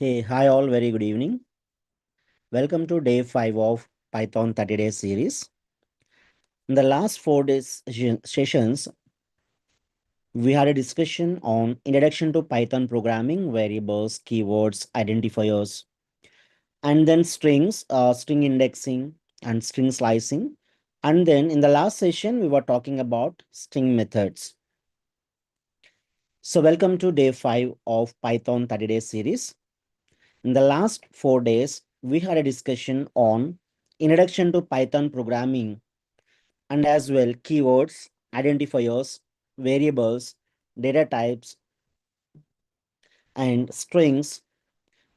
Hey, hi all, very good evening. Welcome to day 5 of Python 30 days series. In the last 4 days sessions, we had a discussion on introduction to Python programming, variables, keywords, identifiers, and then strings, string indexing, and string slicing. And then in the last session, we were talking about string methods. So welcome to day 5 of Python 30 days series. In the last 4 days, we had a discussion on introduction to Python programming and as well keywords, identifiers, variables, data types, and strings.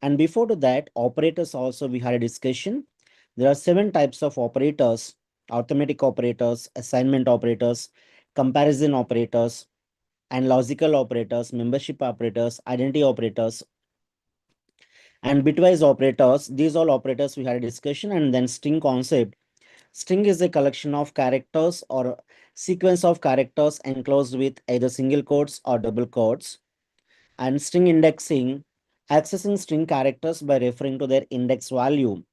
And before to that, operators also we had a discussion. There are 7 types of operators: arithmetic operators, assignment operators, comparison operators, and logical operators, membership operators, identity operators, and bitwise operators. These all operators we had a discussion. And then string concept. String is a collection of characters or sequence of characters enclosed with either single quotes or double quotes. And string indexing, accessing string characters by referring to their index value.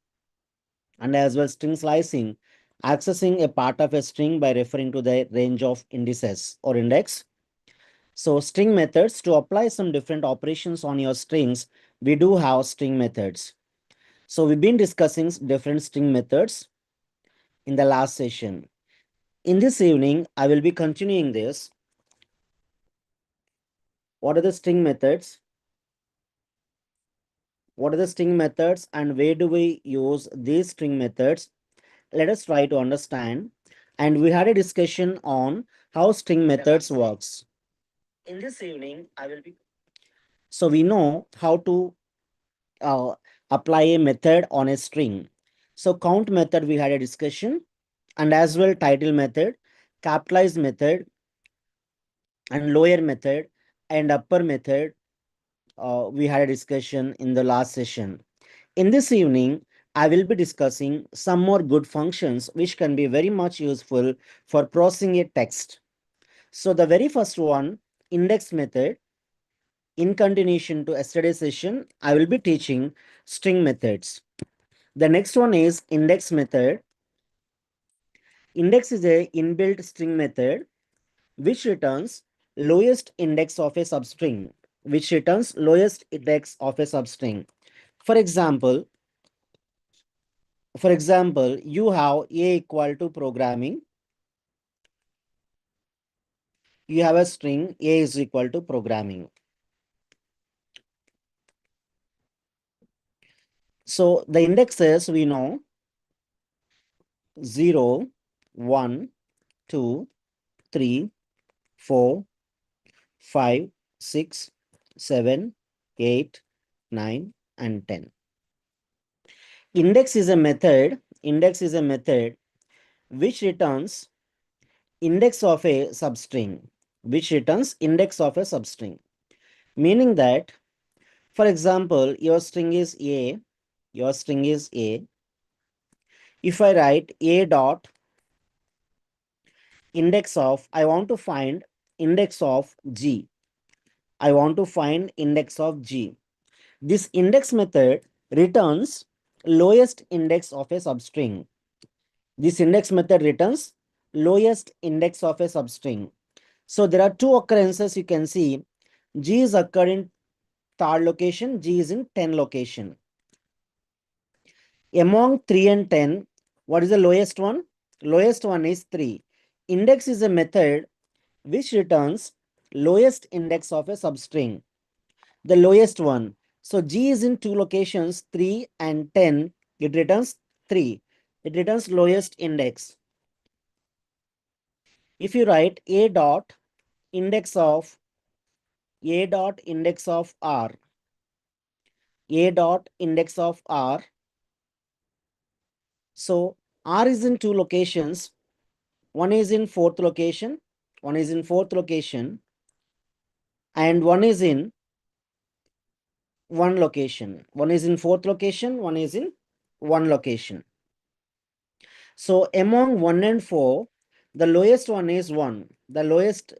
And as well string slicing, accessing a part of a string by referring to the range of indices or index. So string methods, to apply some different operations on your strings, we do have string methods. So we've been discussing different string methods in the last session. In this evening, I will be continuing this. What are the string methods? What are the string methods and where do we use these string methods? Let us try to understand. And we had a discussion on how string methods works. In this evening, I will be. So we know how to apply a method on a string. So count method, we had a discussion, and as well title method, capitalize method, and lower method, and upper method. We had a discussion in the last session. In this evening, I will be discussing some more good functions which can be very much useful for processing a text. So the very first one, index method. In continuation to yesterday's session, I will be teaching string methods. The next one is index method. Index is a inbuilt string method which returns lowest index of a substring, For example, you have a equal to programming. You have a string a is equal to programming. So the indexes we know 0, 1, 2, 3, 4, 5, 6, 7, 8, 9, and 10. Index is a method which returns index of a substring, meaning that, for example, your string is a. If I write a dot index of, I want to find index of G. This index method returns lowest index of a substring. So there are two occurrences you can see. G is occurred in third location, G is in 10 location. Among 3 and 10, what is the lowest one? Lowest one is 3. Index is a method which returns lowest index of a substring, the lowest one. So G is in 2 locations, 3 and 10. It returns 3. It returns lowest index. If you write a dot index of R, so R is in 2 locations. One is in fourth location, and one is in one location. One is in fourth location, one is in one location. So among 1 and 4, the lowest one is 1. The lowest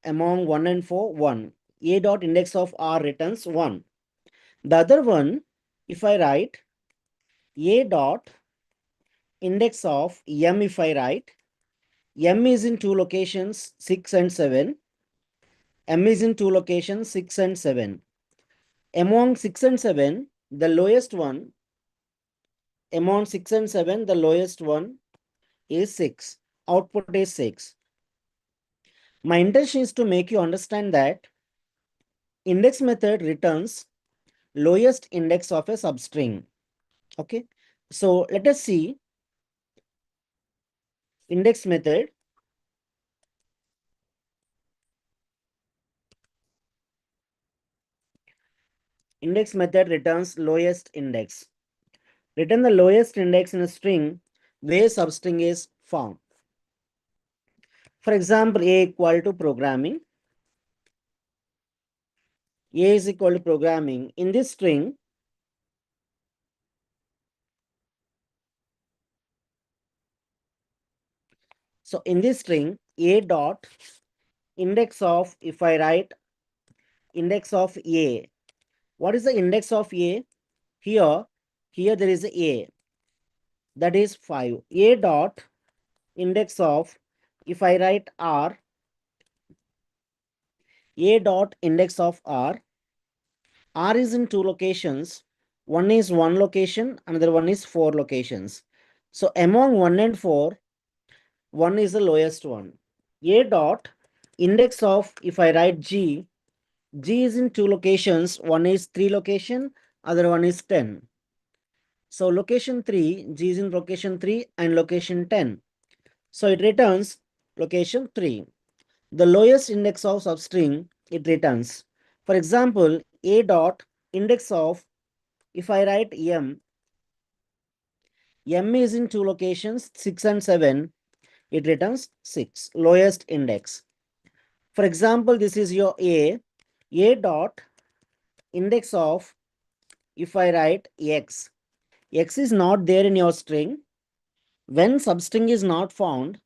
among 1 and 4, 1. A dot index of R returns 1. The other one, if I write A dot index of M, if I write M is in two locations 6 and 7. M is in two locations 6 and 7. Among 6 and 7, the lowest one, among 6 and 7, the lowest one is 6. Output is 6. My intention is to make you understand that index method returns lowest index of a substring. Okay. So let us see index method. Index method returns lowest index. Return the lowest index in a string where substring is found. For example, A equal to programming. A is equal to programming. In this string, so in this string, A dot index of, if I write index of A, what is the index of A? Here there is A, that is 5. A dot index of, if I write R, A dot index of R is in two locations. One is one location, another one is four locations. So among 1 and 4, 1 is the lowest one. A dot index of, if I write G is in two locations. One is 3 location, other one is 10. So location 3, G is in location 3 and location 10. So it returns location 3. The lowest index of substring it returns. For example, A dot index of, if I write M is in two locations 6 and 7, it returns 6, lowest index. For example, this is your A dot index of, if I write X is not there in your string. When substring is not found,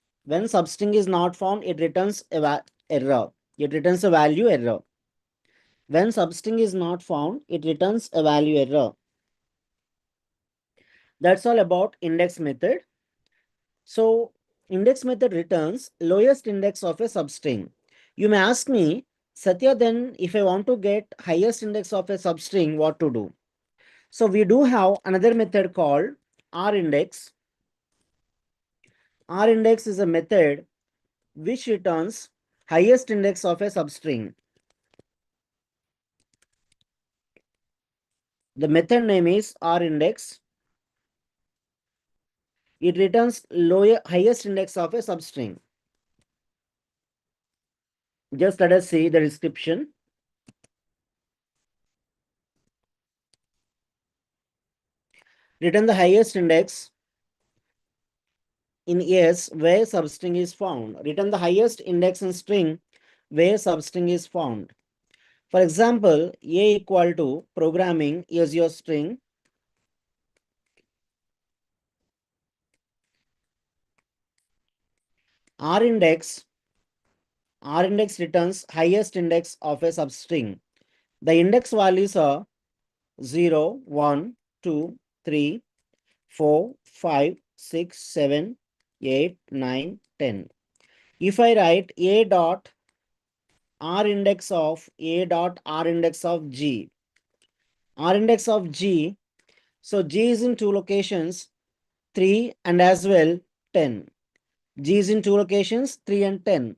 it returns a error. It returns a value error. When substring is not found, it returns a value error. That's all about index method. So index method returns lowest index of a substring. You may ask me, Satya, then if I want to get highest index of a substring, what to do? So we do have another method called R-index. R-index is a method which returns highest index of a substring. The method name is R-index. It returns highest index of a substring. Just let us see the description. Return the highest index in S where substring is found. Return the highest index in string where substring is found. For example, A equal to programming is your string. R-index returns highest index of a substring. The index values are 0, 1, 2, 3, 4, 5, 6, 7, 8, 9, 10. If I write A dot R index of G, R index of G, so G is in two locations, 3 and as well 10. G is in two locations, 3 and 10.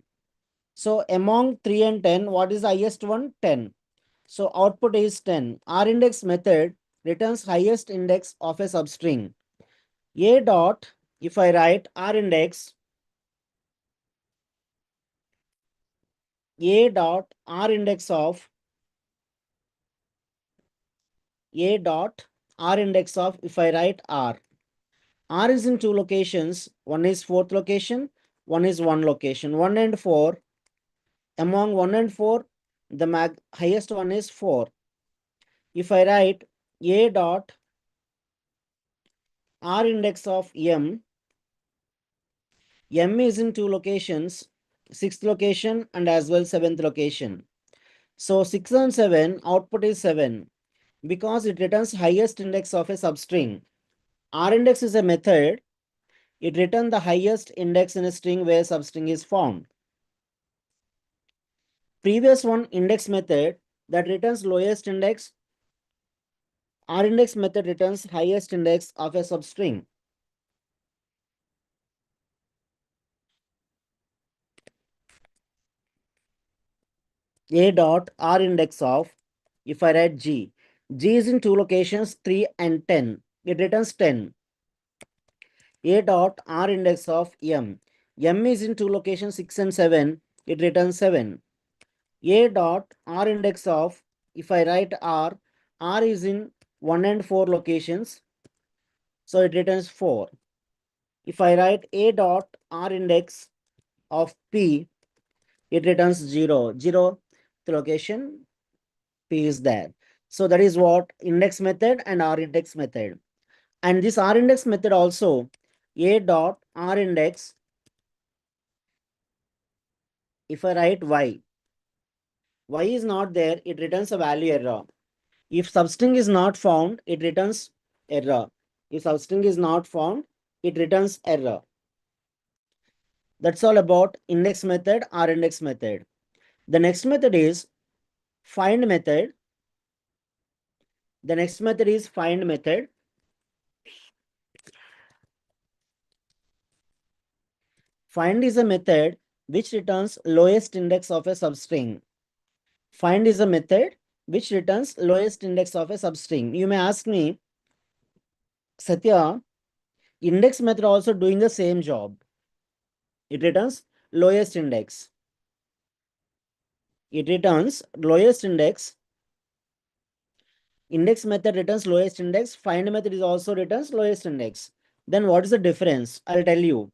So among 3 and 10, what is the highest one? 10. So output is 10. R index method returns highest index of a substring. A dot, if I write R index, A dot R index of A dot R index of, if I write R. R is in two locations. One is fourth location, one is one location. 1 and 4. Among 1 and 4, the highest one is 4. If I write A dot R index of M is in two locations, 6th location and as well 7th location. So 6 and 7, output is 7. because it returns highest index of a substring. R-index is a method. It returns the highest index in a string where substring is found. Previous one, index method, that returns lowest index. R-index method returns highest index of a substring. A dot R index of, if I write G, G is in two locations, 3 and 10. It returns 10. A dot R index of M. M is in two locations, 6 and 7. It returns 7. A dot R index of, if I write R, R is in 1 and 4 locations. So it returns 4. If I write A dot R index of P, it returns 0. 0 the location P is there. So that is what index method and R index method. And this R index method also, A dot R index, if I write Y is not there, it returns a value error. If substring is not found, it returns error. If substring is not found, it returns error. That's all about index method, R index method. The next method is find method. The next method is find method. Find is a method which returns lowest index of a substring. Find is a method which returns lowest index of a substring. You may ask me, Satya, index method also doing the same job. It returns lowest index. It returns lowest index. Index method returns lowest index. Find method is also returns lowest index. Then what is the difference? I'll tell you.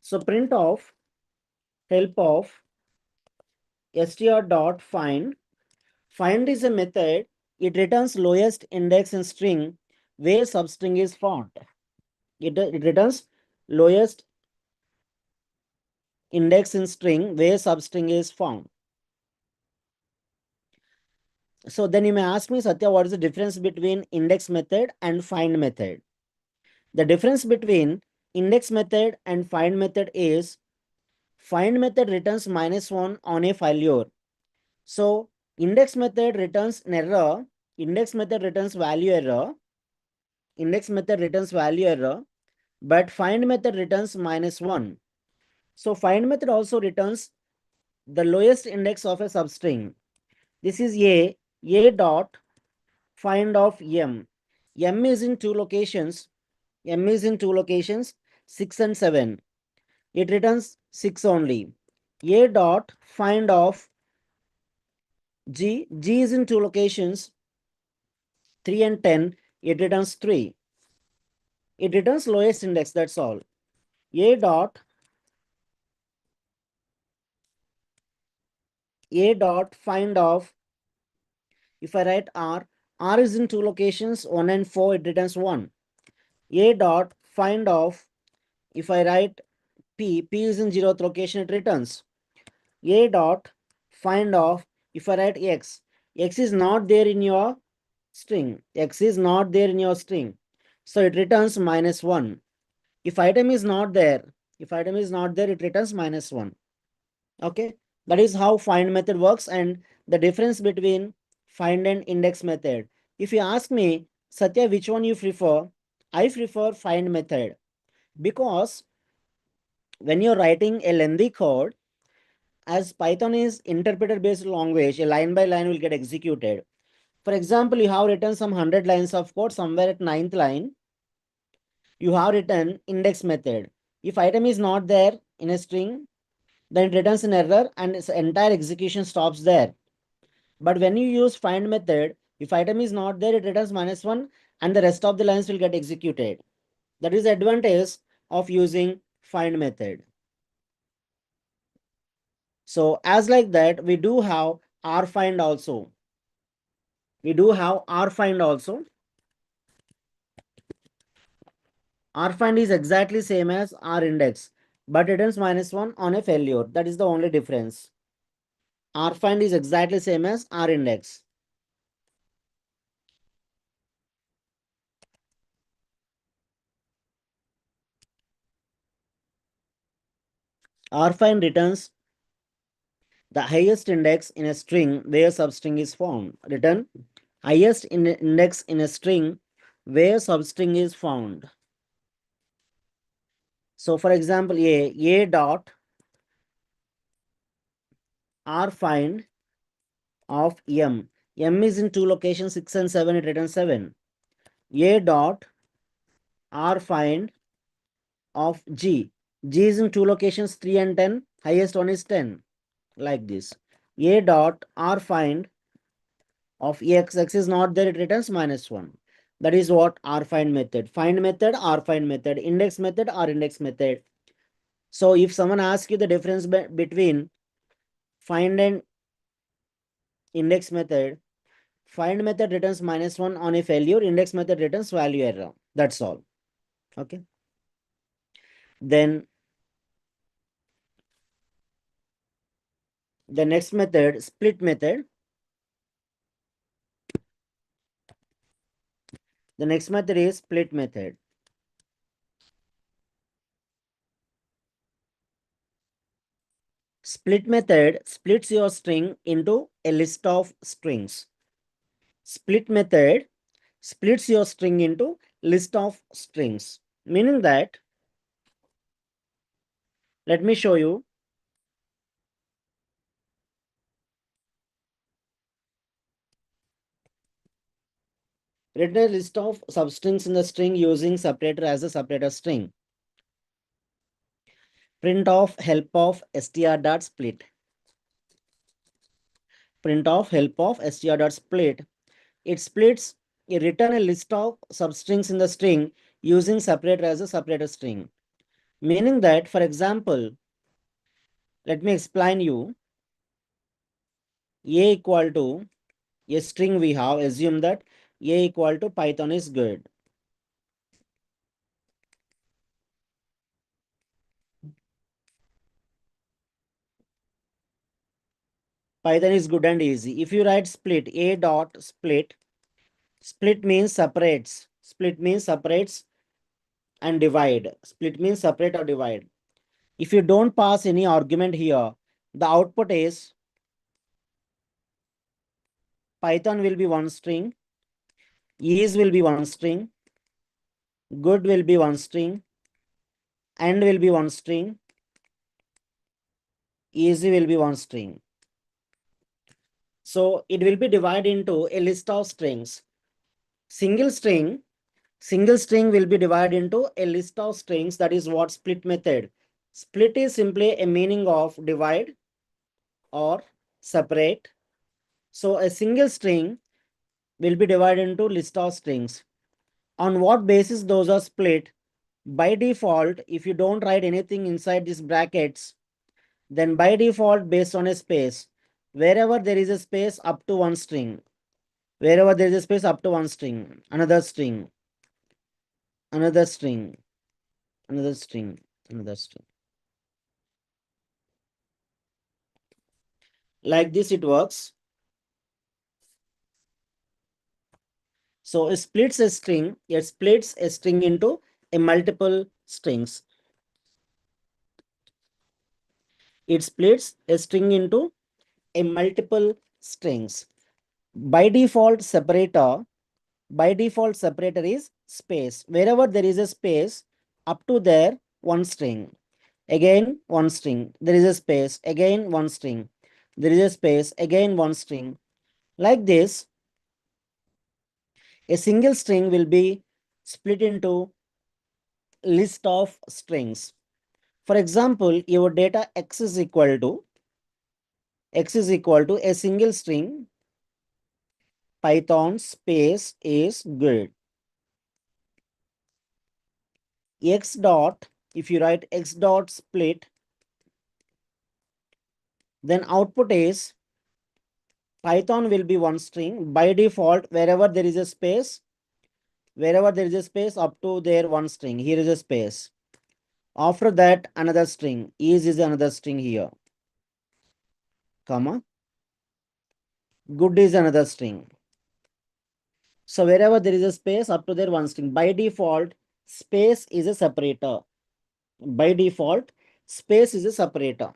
So print of help of str.find. Find is a method. It returns lowest index in string where substring is found. It returns lowest index in string where substring is found. So then you may ask me, Satya, what is the difference between index method and find method? The difference between index method and find method is find method returns -1 on a failure. So index method returns an error. Index method returns value error. Index method returns value error, but find method returns -1. So find method also returns the lowest index of a substring. This is A dot find of M. M is in two locations. M is in two locations, 6 and 7. It returns 6 only. A dot find of G. G is in two locations, 3 and 10. It returns 3. It returns lowest index, that's all. A dot find of, if I write R is in two locations, 1 and 4, it returns 1. A dot find of, if I write P is in 0th location, it returns. A dot find of, if I write X is not there in your string. X is not there in your string. So it returns -1. If item is not there, it returns -1. Okay. That is how find method works and the difference between find and index method. If you ask me, Satya, which one you prefer? I prefer find method because when you're writing a lengthy code, as Python is interpreter based language, a line by line will get executed. For example, you have written some 100 lines of code, somewhere at 9th line, you have written index method. If item is not there in a string, then it returns an error and its entire execution stops there. But when you use find method, if item is not there, it returns -1 and the rest of the lines will get executed. That is the advantage of using find method. So as like that, we do have rfind also. Rfind is exactly same as rindex, but it returns -1 on a failure. That is the only difference. Rfind is exactly same as rindex. rfind returns the highest index in a string where substring is found. Return highest index in a string where substring is found. So for example, a dot rfind of m. M is in two locations, 6 and 7, it returns 7. A dot rfind of g. G is in two locations, 3 and 10, highest one is 10. Like this. A dot rfind of x, x is not there, it returns -1. That is what rfind method. Find method, rfind method, index method, or index method. So if someone asks you the difference between find and index method, find method returns -1 on a failure, index method returns value error. That's all. Okay. Then the next method, split method. The next method is split method. Split method splits your string into a list of strings. Split method splits your string into list of strings, meaning that, let me show you. Return a list of substrings in the string using separator as a separator string. Print of help of str.split. Print of help of str.split. It splits, it return a list of substrings in the string using separator as a separator string. Meaning that, for example, let me explain you. A equal to a string we have, assume that a equal to Python is good. Python is good and easy. If you write split, a dot split, split means separates. Split means separates and divide. Split means separate or divide. If you don't pass any argument here, the output is Python will be one string, is will be one string, good will be one string, and will be one string, easy will be one string. So it will be divided into a list of strings. Single string will be divided into a list of strings. That is what split method. Split is simply a meaning of divide or separate. So a single string will be divided into list of strings. On what basis those are split? By default, if you don't write anything inside these brackets, then by default, based on a space, wherever there is a space up to one string, wherever there is a space up to one string, another string, another string, another string, another string. Like this it works. So it splits a string, into a multiple strings. It splits a string into a multiple strings. By default separator is space. Wherever there is a space, up to there, one string. Again, one string. There is a space. Again, one string. There is a space. Again, one string. Like this, a single string will be split into list of strings. For example, your data x is equal to a single string Python space is good. X dot, if you write x dot split, then output is Python will be one string. By default, wherever there is a space, up to there one string. Here is a space. After that, another string. Is another string here. Comma. Good is another string. So wherever there is a space, up to there one string. By default, space is a separator. By default, Space is a separator.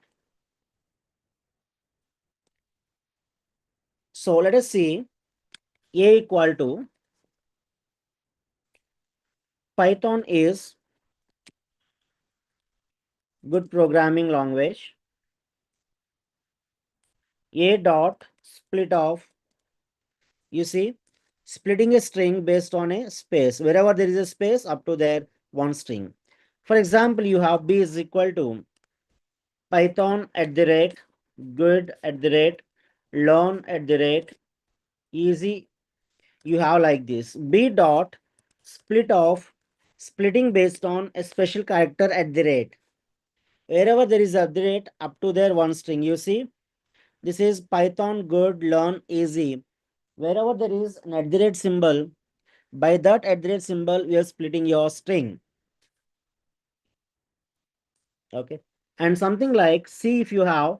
So let us see A equal to Python is good programming language. A dot split of, you see, splitting a string based on a space. Wherever there is a space, up to there, one string. For example, you have B is equal to Python at the rate, good at the rate, learn at the rate, easy. You have like this. B dot split of, splitting based on a special character at the rate. Wherever there is at the rate, up to there, one string. You see, this is Python good, learn, easy. Wherever there is an at the rate symbol, by that at the rate symbol, we are splitting your string. Okay. And something like C, if you have,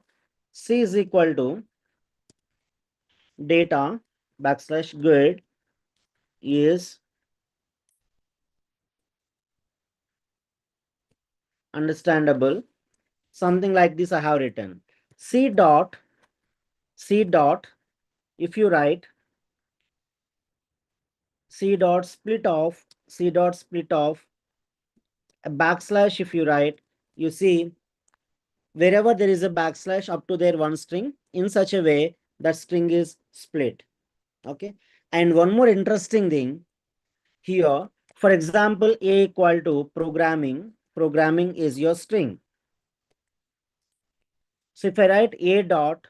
C is equal to data backslash good is understandable. Something like this I have written. C dot, if you write C dot split off, a backslash if you write, you see, wherever there is a backslash up to there one string, in such a way that string is split. Okay. And one more interesting thing here, for example, A equal to programming is your string. So if I write A dot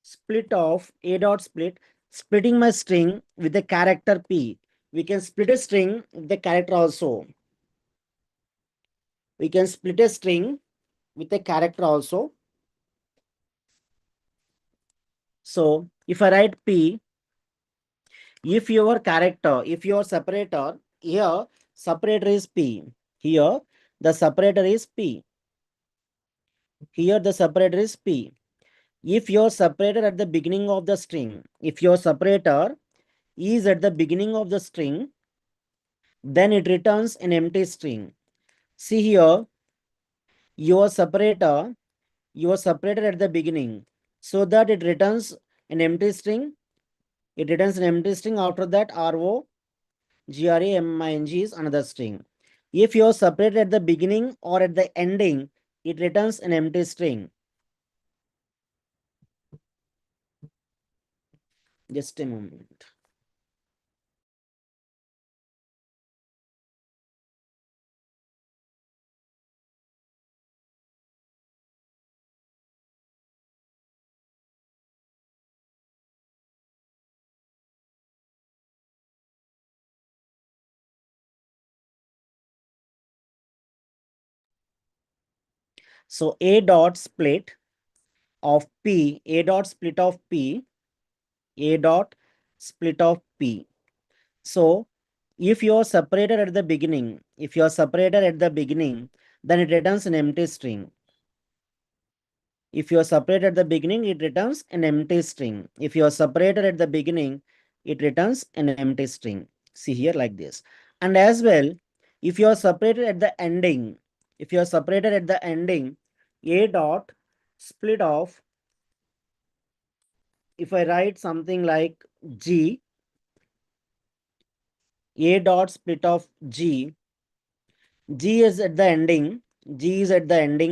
split of, A dot split, splitting my string with the character P. We can split a string with the character also. We can split a string with a character also. So if I write P, if your character, if your separator, here separator is P. Here the separator is P. Here the separator is P. If your separator at the beginning of the string, if your separator is at the beginning of the string, then it returns an empty string. See here, your separator at the beginning, so that it returns an empty string. It returns an empty string. After that, ROGRAMING is another string. If you're separated at the beginning or at the ending, it returns an empty string. Just a moment. So A dot split of P, A dot split of P, A dot split of P. So if you are separated at the beginning, then it returns an empty string. If you are separated at the beginning, it returns an empty string. If you are separated at the beginning, it returns an empty string. See here like this. And as well, if you are separated at the ending, A dot split off, if I write something like G, A dot split of G, G is at the ending,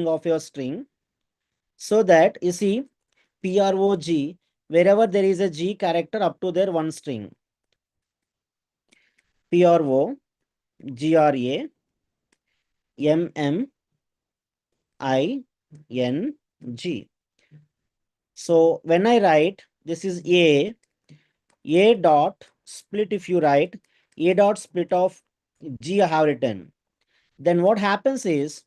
of your string, so that you see PROG, wherever there is a G character up to there one string. PROGRAMMING. So when I write, this is A dot split, if you write A dot split of G I have written, then what happens is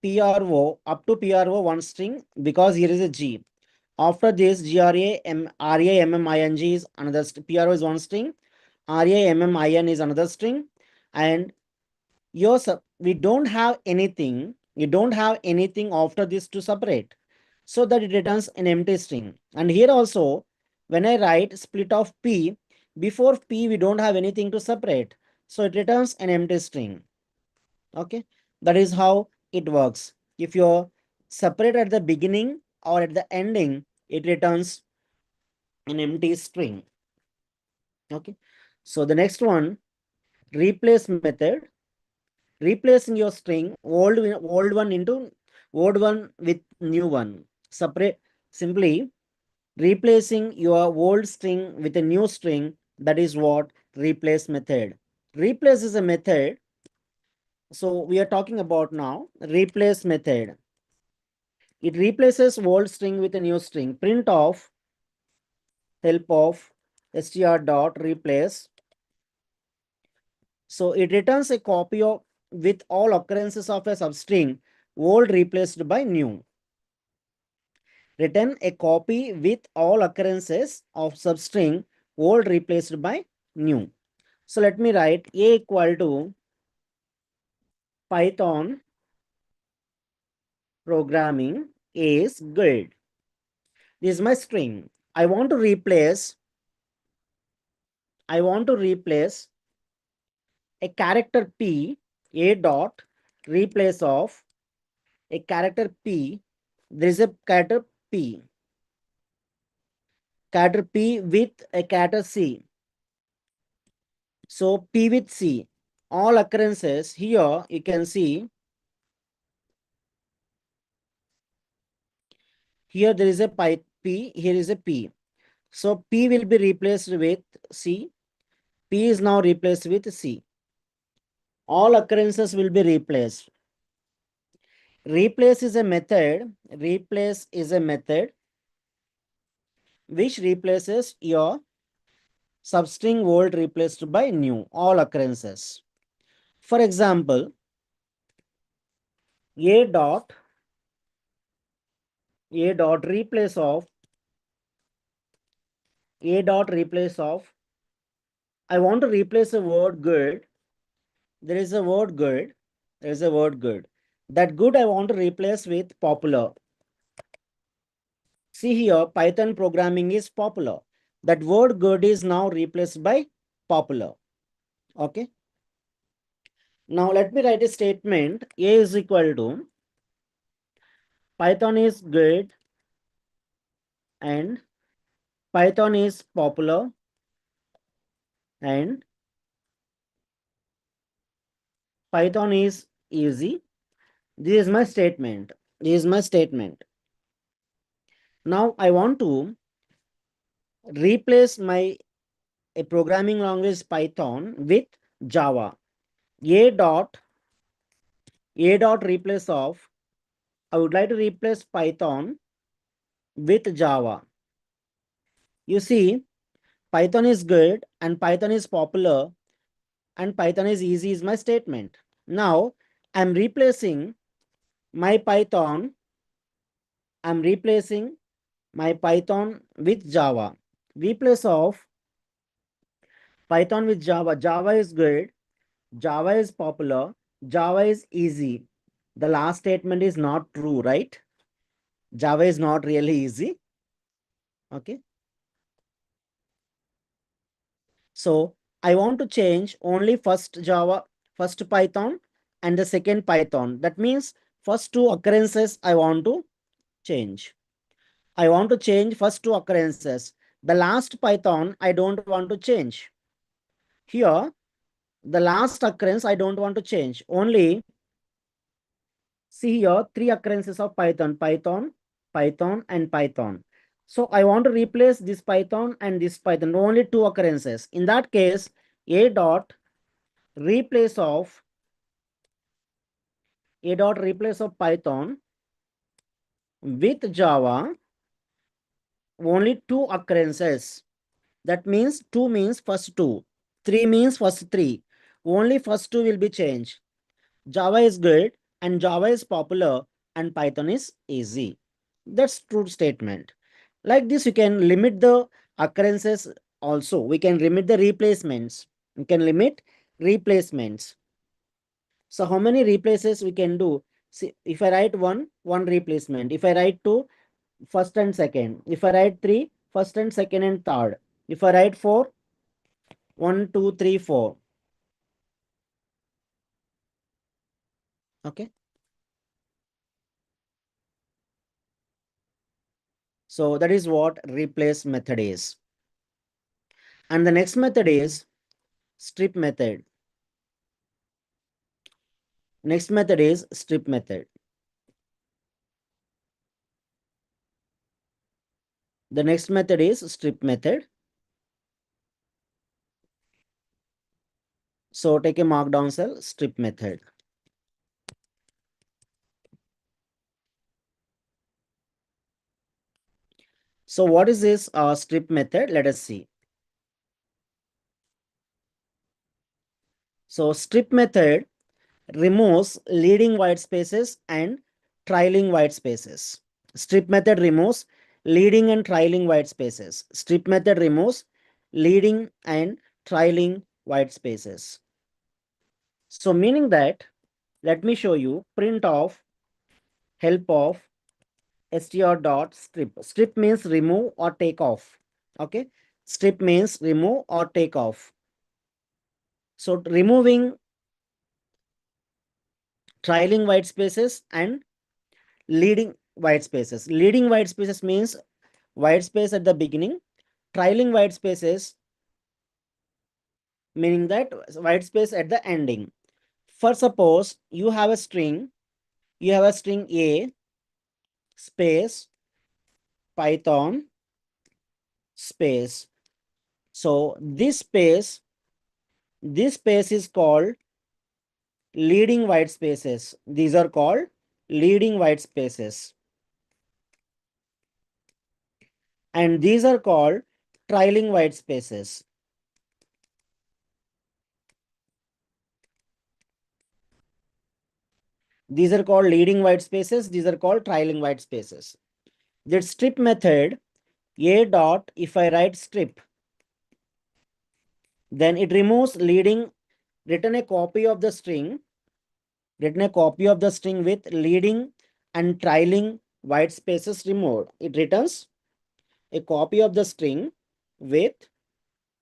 PRO up to PRO one string, because here is a G. After this, RAMMING is another PRO is one string, RAMMIN is another string, and we don't have anything. You don't have anything after this to separate, so that it returns an empty string. And here also, when I write split of P, before P we don't have anything to separate, so it returns an empty string. Okay, that is how it works. If you're separate at the beginning or at the ending, it returns an empty string. Okay. So the next one, replace method, replacing your string old one into old one with new one. Separate, simply replacing your old string with a new string. That is what replace method. Replace is a method. So we are talking about now replace method. It replaces old string with a new string. Print of help of str dot replace. So it returns a copy of with all occurrences of a substring old replaced by new. Return a copy with all occurrences of substring old replaced by new. So let me write a equal to Python programming is good. This is my string. I want to replace a character P, a dot replace of a character P. There is a character P with a character C. So P with C, all occurrences here you can see. Here there is a P, here is a P. So P will be replaced with C. P is now replaced with C. All occurrences will be replaced. Replace is a method. Replace is a method which replaces your substring old replaced by new, all occurrences. For example, a dot replace of I want to replace a word good. There is a word good. That good I want to replace with popular. See here, Python programming is popular. That word good is now replaced by popular. Okay. Now let me write a statement. A is equal to Python is good and Python is popular and Python is easy. This is my statement. Now I want to replace my a programming language Python with Java. A dot replace of I would like to replace Python with Java. You see, Python is good and Python is popular and Python is easy is my statement. Now I'm replacing my Python. With Java. Replace of Python with Java. Java is good. Java is popular. Java is easy. The last statement is not true, right? Java is not really easy. Okay. So I want to change only first Python and the second Python. That means first two occurrences I want to change. I want to change first two occurrences. The last Python I don't want to change. Here, the last occurrence I don't want to change. Only see here three occurrences of Python, Python, and Python. So I want to replace this Python and this Python, only two occurrences. In that case, a dot replace of Python with Java, only two occurrences. That means 2 means first two, 3 means first three. Only first two will be changed. Java is good and Java is popular and Python is easy. That's true statement. Like this, you can limit the occurrences also. We can limit the replacements. You can limit replacements. So how many replaces we can do? See, if I write one replacement. If I write two, first and second. If I write three, first and second and third. If I write four, 1, 2, 3, 4. Okay. So that is what replace method is. And the next method is strip method. Next method is strip method. The next method is strip method. So take a markdown cell, strip method. So what is this strip method? Let us see. So strip method removes leading white spaces and trailing white spaces. Strip method removes leading and trailing white spaces. Strip method removes leading and trailing white spaces. So meaning that, let me show you print of help of str.strip. Strip means remove or take off. Okay. Strip means remove or take off. So removing trailing white spaces and leading white spaces. Leading white spaces means white space at the beginning. Trailing white spaces meaning that white space at the ending. For suppose you have a string, A space Python space. So this space is called leading white spaces. These are called leading white spaces. And these are called trailing white spaces. These are called leading white spaces. These are called trailing white spaces. The strip method, a dot, if I write strip, then it removes leading, return a copy of the string, with leading and trailing white spaces removed. It returns a copy of the string with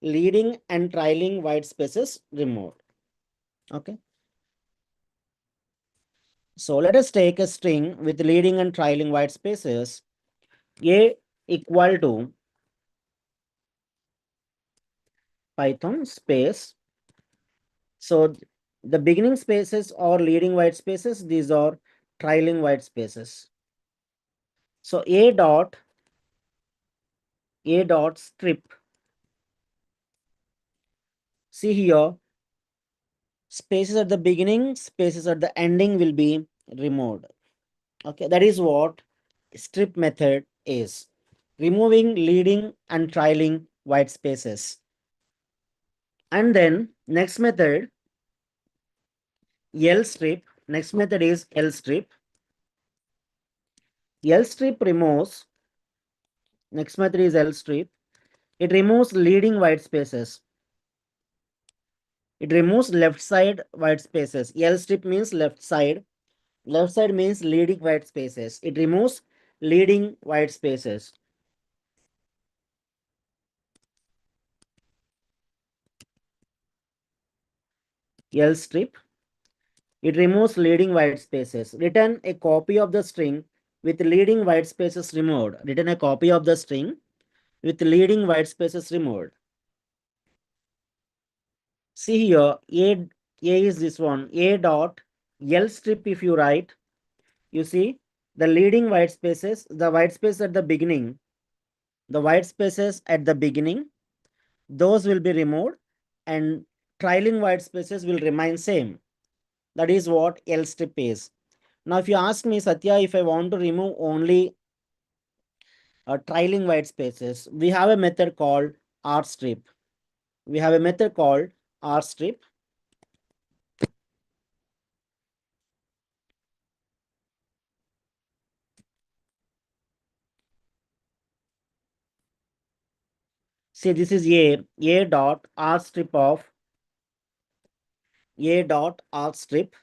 leading and trailing white spaces removed. Okay. So let us take a string with leading and trailing white spaces. A equal to Python space. So the beginning spaces are leading white spaces. These are trailing white spaces. So a dot strip. See here, spaces at the beginning, spaces at the ending will be removed. Okay, that is what strip method is. Removing leading and trailing white spaces. And then next method, L strip. Next method is L strip. L strip removes. Next method is L strip. It removes leading white spaces. It removes left side white spaces. L strip means left side. Left side means leading white spaces. It removes leading white spaces. L strip. It removes leading white spaces. Return a copy of the string with leading white spaces removed. Return a copy of the string with leading white spaces removed. See here, A is this one. A dot L strip, if you write, you see the leading white spaces, the white space at the beginning, those will be removed and trailing white spaces will remain same. That is what L strip is. Now, if you ask me, Satya, if I want to remove only trailing white spaces, we have a method called R strip. We have a method called R strip. See, this is A dot R strip of A dot R strip.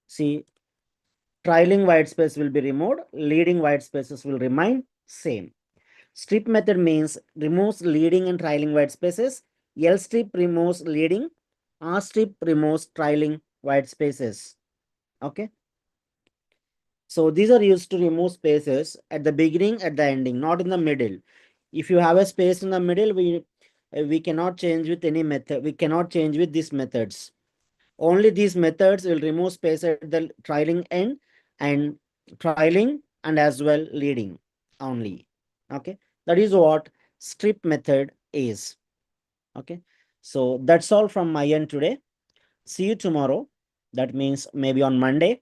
See, trailing white space will be removed, leading white spaces will remain same. Strip method means removes leading and trailing white spaces. L strip removes leading. R strip removes trailing white spaces. Okay. So these are used to remove spaces at the beginning, at the ending, not in the middle. If you have a space in the middle, we cannot change with any method. We cannot change with these methods. Only these methods will remove space at the trailing end and trailing and as well leading only. Okay, that is what strip method is. Okay, so that's all from my end today. See you tomorrow. That means maybe on Monday.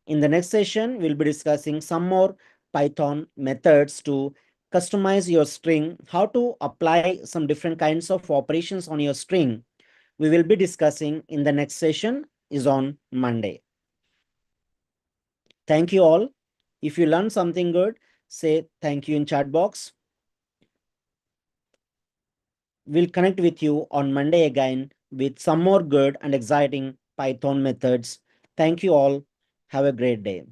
In the next session, we'll be discussing some more Python methods to customize your string, how to apply some different kinds of operations on your string. We will be discussing in the next session is on Monday. Thank you all. If you learned something good, say thank you in chat box. We'll connect with you on Monday again with some more good and exciting Python methods. Thank you all. Have a great day.